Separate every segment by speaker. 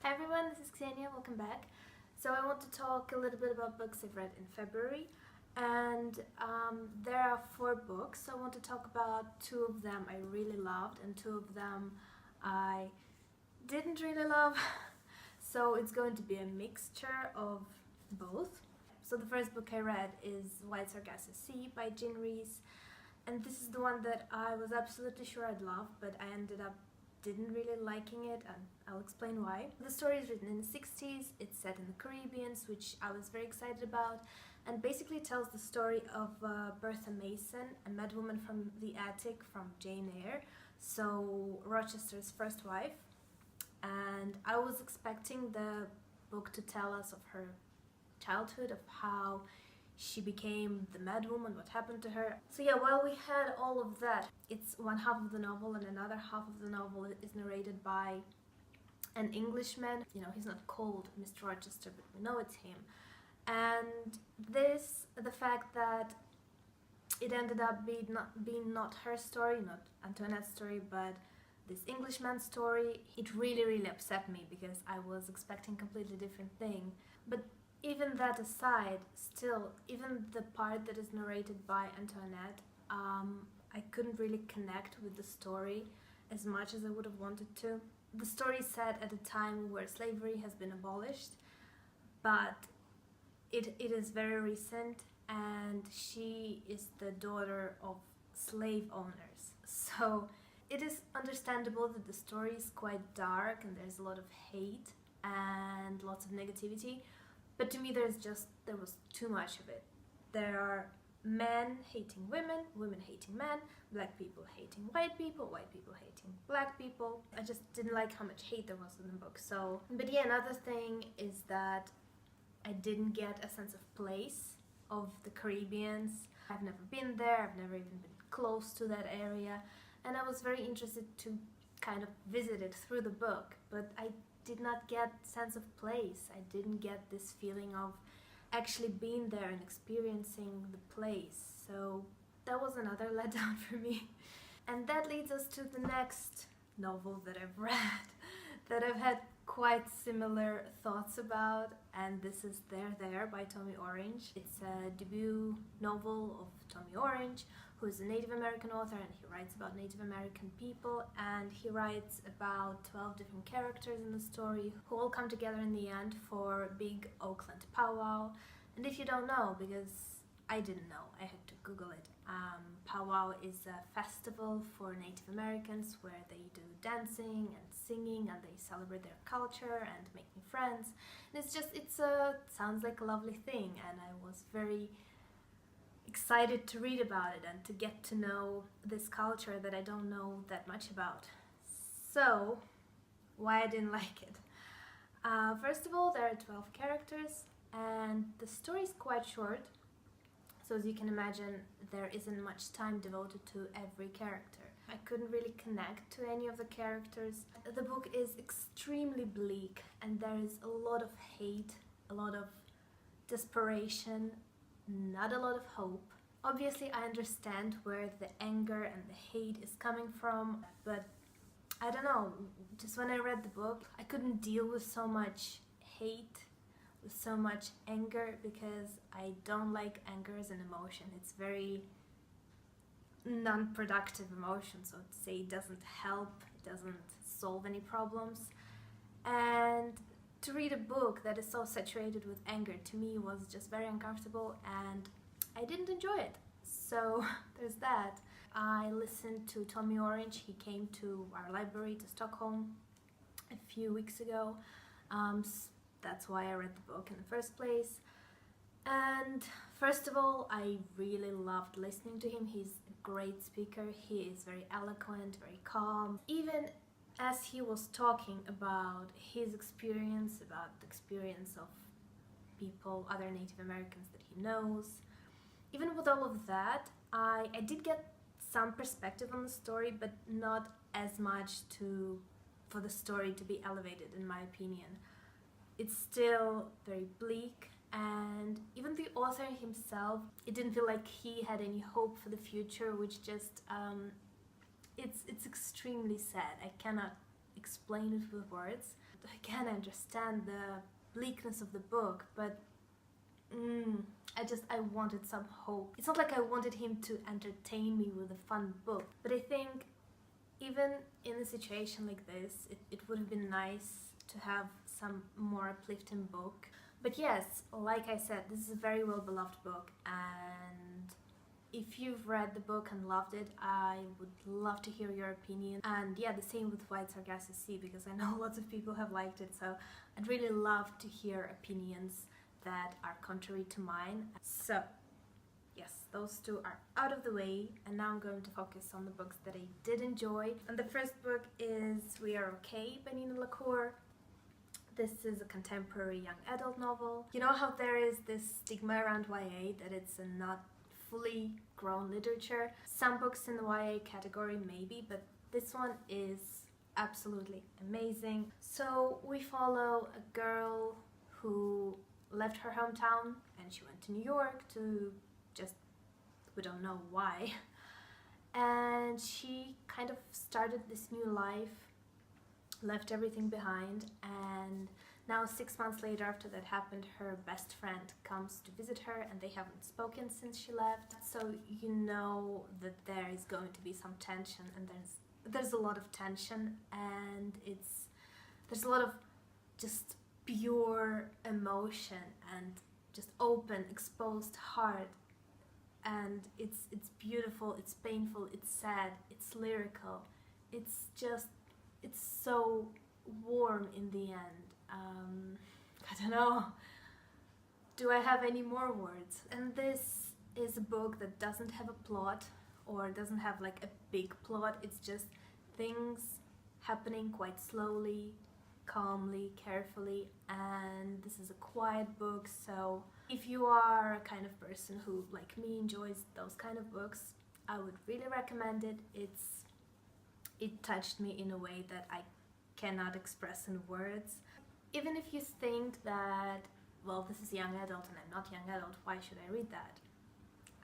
Speaker 1: Hi everyone, this is Ksenia, welcome back. So I want to talk a little bit about books I've read in February, and there are 4 books. So I want to talk about 2 of them I really loved and 2 of them I didn't really love. So it's going to be a mixture of both. So the first book I read is White Sargasso Sea by Rhys, and this is the one that I was absolutely sure I'd love, but I ended up didn't really liking it, and I'll explain why. The story is written in the 60s, it's set in the Caribbean, which I was very excited about, and basically tells the story of Bertha Mason, a madwoman from the attic from Jane Eyre, so Rochester's first wife. And I was expecting the book to tell us of her childhood, of how she became the madwoman, what happened to her. So yeah, while we had all of that, it's one half of the novel, and another half of the novel is narrated by an Englishman. You know, he's not called Mr. Rochester, but we know it's him. And the fact that it ended up being not her story, not Antoinette's story, but this Englishman's story, it really upset me, because I was expecting a completely different thing. But even that aside, still, even the part that is narrated by Antoinette, I couldn't really connect with the story as much as I would have wanted to. The story is set at a time where slavery has been abolished, but it is very recent, and she is the daughter of slave owners. So it is understandable that the story is quite dark and there's a lot of hate and lots of negativity. But to me, there was too much of it. There are men hating women, women hating men, black people hating white people hating black people. I just didn't like how much hate there was in the book. So, but yeah, another thing is that I didn't get a sense of place of the Caribbeans. I've never been there, I've never even been close to that area, and I was very interested to kind of visit it through the book, but I did not get sense of place. I didn't get this feeling of actually being there and experiencing the place. So that was another letdown for me. And that leads us to the next novel that I've read that I've had quite similar thoughts about, and this is There by Tommy Orange. It's a debut novel of Tommy Orange, who is a Native American author, and he writes about Native American people, and he writes about 12 different characters in the story who all come together in the end for a big Oakland powwow. And if you don't know, because I didn't know, I had to Google it, powwow is a festival for Native Americans where they do dancing and singing, and they celebrate their culture and making friends. And it sounds like a lovely thing, and I was very excited to read about it and to get to know this culture that I don't know that much about. So, why I didn't like it? First of all, there are 12 characters, and the story is quite short. So as you can imagine, there isn't much time devoted to every character. I couldn't really connect to any of the characters. The book is extremely bleak, and there is a lot of hate, a lot of desperation, not a lot of hope. Obviously, I understand where the anger and the hate is coming from, but I don't know, just when I read the book, I couldn't deal with so much hate, with so much anger, because I don't like anger as an emotion. It's very non-productive emotion, so to say. It doesn't help, it doesn't solve any problems. And to read a book that is so saturated with anger, to me, was just very uncomfortable, and I didn't enjoy it. So there's that. I listened to Tommy Orange. He came to our library, to Stockholm, a few weeks ago. That's why I read the book in the first place. And first of all, I really loved listening to him. He's a great speaker. He is very eloquent, very calm. Even as he was talking about his experience, about the experience of people, other Native Americans that he knows, even with all of that, I did get some perspective on the story, but not as much for the story to be elevated, in my opinion. It's still very bleak, and even the author himself, it didn't feel like he had any hope for the future, which just it's extremely sad. I cannot explain it with words. again, I understand the bleakness of the book, but I wanted some hope. It's not like I wanted him to entertain me with a fun book, but I think even in a situation like this, it would have been nice to have some more uplifting book. But yes, like I said, this is a very well beloved book, and if you've read the book and loved it, I would love to hear your opinion. And yeah, the same with White Sargasso Sea, because I know lots of people have liked it, so I'd really love to hear opinions that are contrary to mine. So yes, those two are out of the way, and now I'm going to focus on the books that I did enjoy. And the first book is We Are Okay by LaCour. This is a contemporary young adult novel. You know how there is this stigma around YA that it's a not fully grown literature? Some books in the YA category maybe, but this one is absolutely amazing. So we follow a girl who left her hometown and she went to New York to just, we don't know why, and she kind of started this new life, left everything behind, and now 6 months later after that happened, her best friend comes to visit her and they haven't spoken since she left. So you know that there is going to be some tension, and there's a lot of tension, and there's a lot of just pure emotion and just open, exposed heart, and it's beautiful, it's painful, it's sad, it's lyrical, it's so warm in the end. I don't know, do I have any more words? And this is a book that doesn't have a plot, or doesn't have like a big plot. It's just things happening quite slowly, calmly, carefully, and this is a quiet book. So if you are a kind of person who, like me, enjoys those kind of books, I would really recommend it. It touched me in a way that I cannot express in words. Even if you think that, well, this is young adult and I'm not young adult, why should I read that?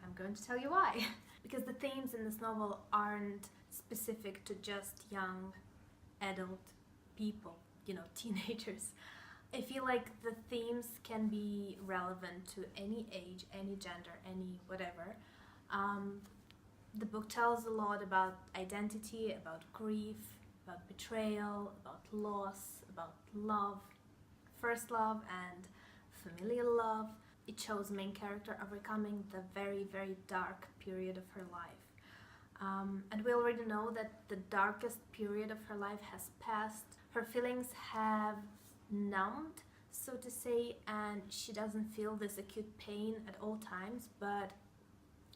Speaker 1: I'm going to tell you why. Because the themes in this novel aren't specific to just young adult people, you know, teenagers. I feel like the themes can be relevant to any age, any gender, any whatever. The book tells a lot about identity, about grief, about betrayal, about loss, about love, first love and familial love. It shows the main character overcoming the very, very dark period of her life. And we already know that the darkest period of her life has passed. Her feelings have numbed, so to say, and she doesn't feel this acute pain at all times, but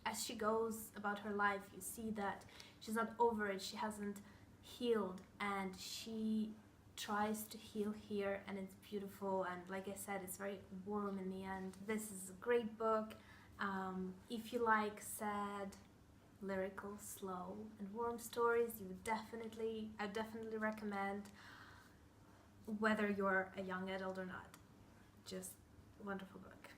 Speaker 1: as she goes about her life, you see that she's not over it, she hasn't healed, and she tries to heal here, and it's beautiful, and like I said, it's very warm in the end. This is a great book. If you like sad, lyrical, slow, and warm stories, I definitely recommend, whether you're a young adult or not. Just a wonderful book.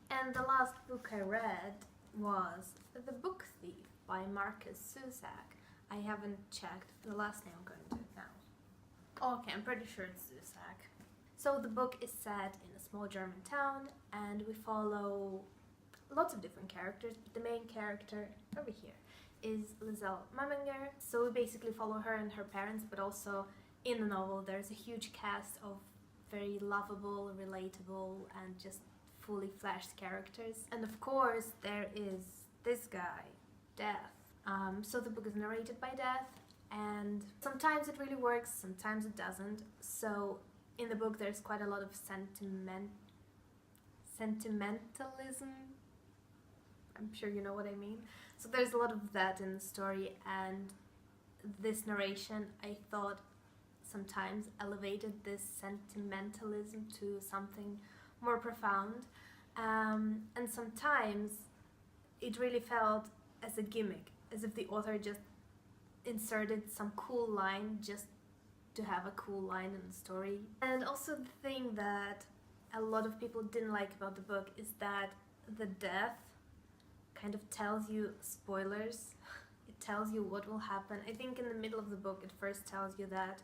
Speaker 1: And the last book I read was The Book Thief by Markus Zusak. I haven't checked the last name, I'm going to do it now. Okay, I'm pretty sure it's Zusak. So the book is set in a small German town, and we follow lots of different characters, but the main character over here is Lizelle Maminger. So we basically follow her and her parents, but also in the novel there's a huge cast of very lovable, relatable, and just fully fleshed characters. And of course there is this guy, Death. So the book is narrated by Death, and sometimes it really works, sometimes it doesn't. So in the book there's quite a lot of sentimentalism. I'm sure you know what I mean. So there's a lot of that in the story, and this narration, I thought, sometimes elevated this sentimentalism to something more profound, and sometimes it really felt as a gimmick, as if the author just inserted some cool line just to have a cool line in the story. And also the thing that a lot of people didn't like about the book is that the death kind of tells you spoilers. It tells you what will happen. I think in the middle of the book it first tells you that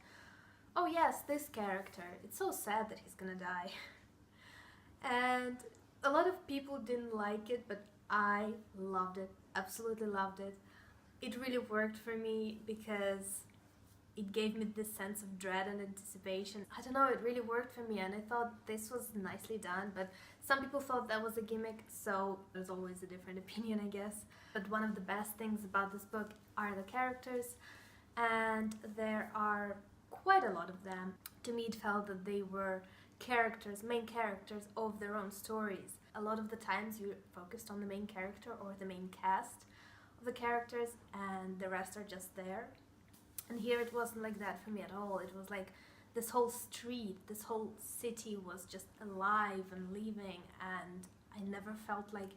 Speaker 1: oh yes, this character, it's so sad that he's gonna die. And a lot of people didn't like it, but I loved it, absolutely loved it. It really worked for me because it gave me this sense of dread and anticipation. I don't know, it really worked for me, and I thought this was nicely done, but some people thought that was a gimmick, so there's always a different opinion, I guess. But one of the best things about this book are the characters, and there are quite a lot of them. To me, it felt that they were characters, main characters of their own stories. A lot of the times you focused on the main character or the main cast of the characters, and the rest are just there. And here it wasn't like that for me at all. It was like this whole street, this whole city was just alive and living, and I never felt like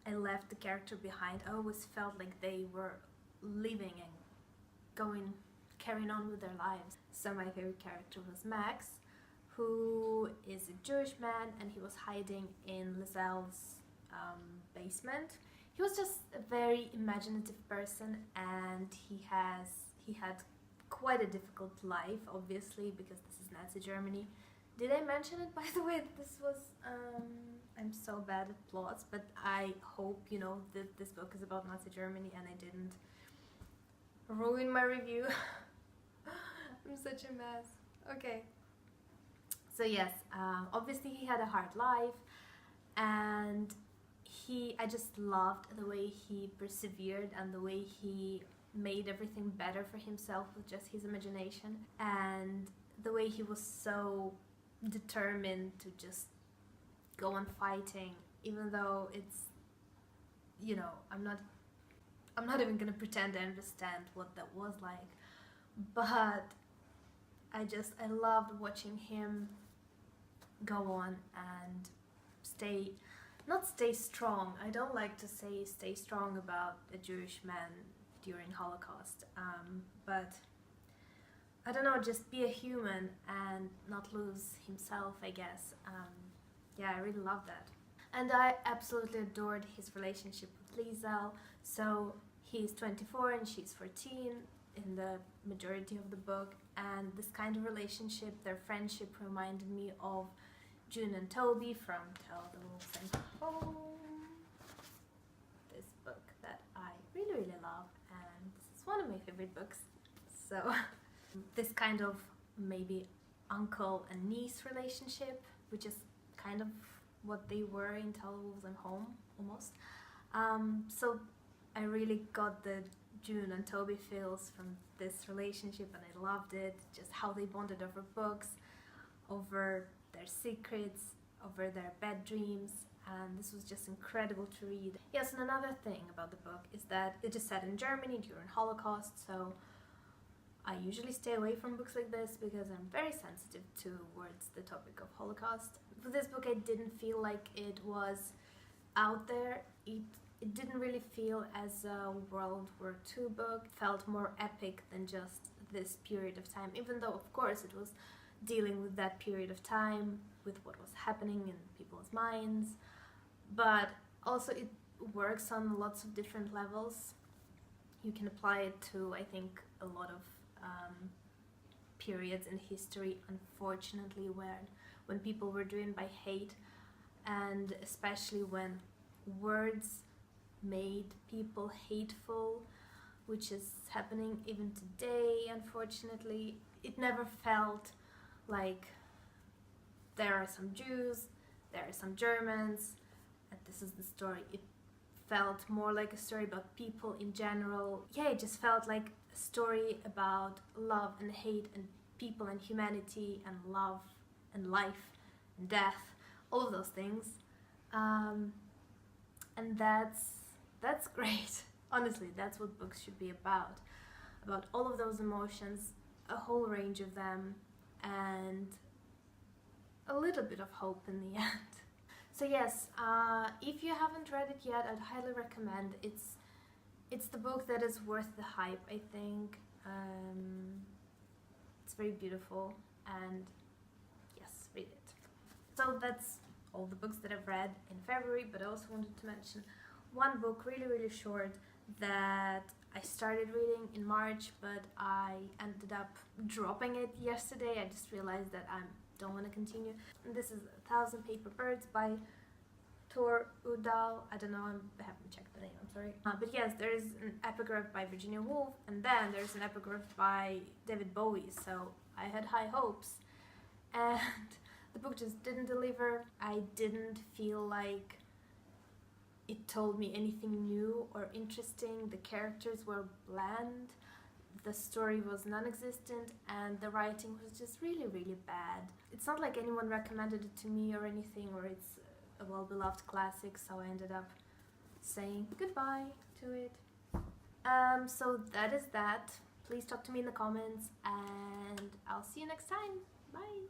Speaker 1: I left the character behind. I always felt like they were living and carrying on with their lives. So my favorite character was Max, who is a Jewish man, and he was hiding in Lazelle's basement. He was just a very imaginative person, and he had quite a difficult life, obviously, because this is Nazi Germany. Did I mention it, by the way, that this was, I'm so bad at plots, but I hope you know that this book is about Nazi Germany and I didn't ruin my review. I'm such a mess. Okay. So yes, obviously he had a hard life, and I just loved the way he persevered and the way he made everything better for himself with just his imagination, and the way he was so determined to just go on fighting, even though it's, you know, I'm not even gonna pretend I understand what that was like, but I loved watching him go on and not stay strong. I don't like to say stay strong about a Jewish man during Holocaust, but I don't know, just be a human and not lose himself, I guess. Yeah, I really love that. And I absolutely adored his relationship with Liesel. So he's 24 and she's 14 in the majority of the book, and this kind of relationship, their friendship, reminded me of June and Toby from Tell the Wolves and Home. This book that I really love, and this is one of my favorite books. So this kind of maybe uncle and niece relationship, which is kind of what they were in Tell the Wolves and Home, almost. So I really got the June and Toby feels from this relationship, and I loved it, just how they bonded over books, over their secrets, over their bad dreams, and this was just incredible to read. Yes, and another thing about the book is that it is set in Germany during Holocaust, so I usually stay away from books like this because I'm very sensitive towards the topic of Holocaust. For this book, I didn't feel like it was out there. It didn't really feel as a World War II book. It felt more epic than just this period of time, even though of course it was dealing with that period of time, with what was happening in people's minds, but also it works on lots of different levels. You can apply it to, I think, a lot of periods in history, unfortunately, when people were driven by hate, and especially when words made people hateful, which is happening even today, unfortunately. It never felt like there are some Jews, there are some Germans, and this is the story. It felt more like a story about people in general. Yeah, it just felt like a story about love and hate and people and humanity and love and life and death, all of those things. And that's great. Honestly, that's what books should be about all of those emotions, a whole range of them, and a little bit of hope in the end. So yes, if you haven't read it yet, I'd highly recommend. It's the book that is worth the hype, I think. It's very beautiful, and yes, read it. So that's all the books that I've read in February, but I also wanted to mention one book, really short, that I started reading in March, but I ended up dropping it yesterday. I just realized that I don't want to continue. And this is 1,000 Paper Birds by Udall. I don't know, I haven't checked the name, I'm sorry. But yes, there is an epigraph by Virginia Woolf, and then there's an epigraph by David Bowie, so I had high hopes. And the book just didn't deliver. I didn't feel like it told me anything new or interesting. The characters were bland, the story was non-existent, and the writing was just really, really bad. It's not like anyone recommended it to me or anything, or it's a well-beloved classic, so I ended up saying goodbye to it. So that is that. Please talk to me in the comments, and I'll see you next time. Bye!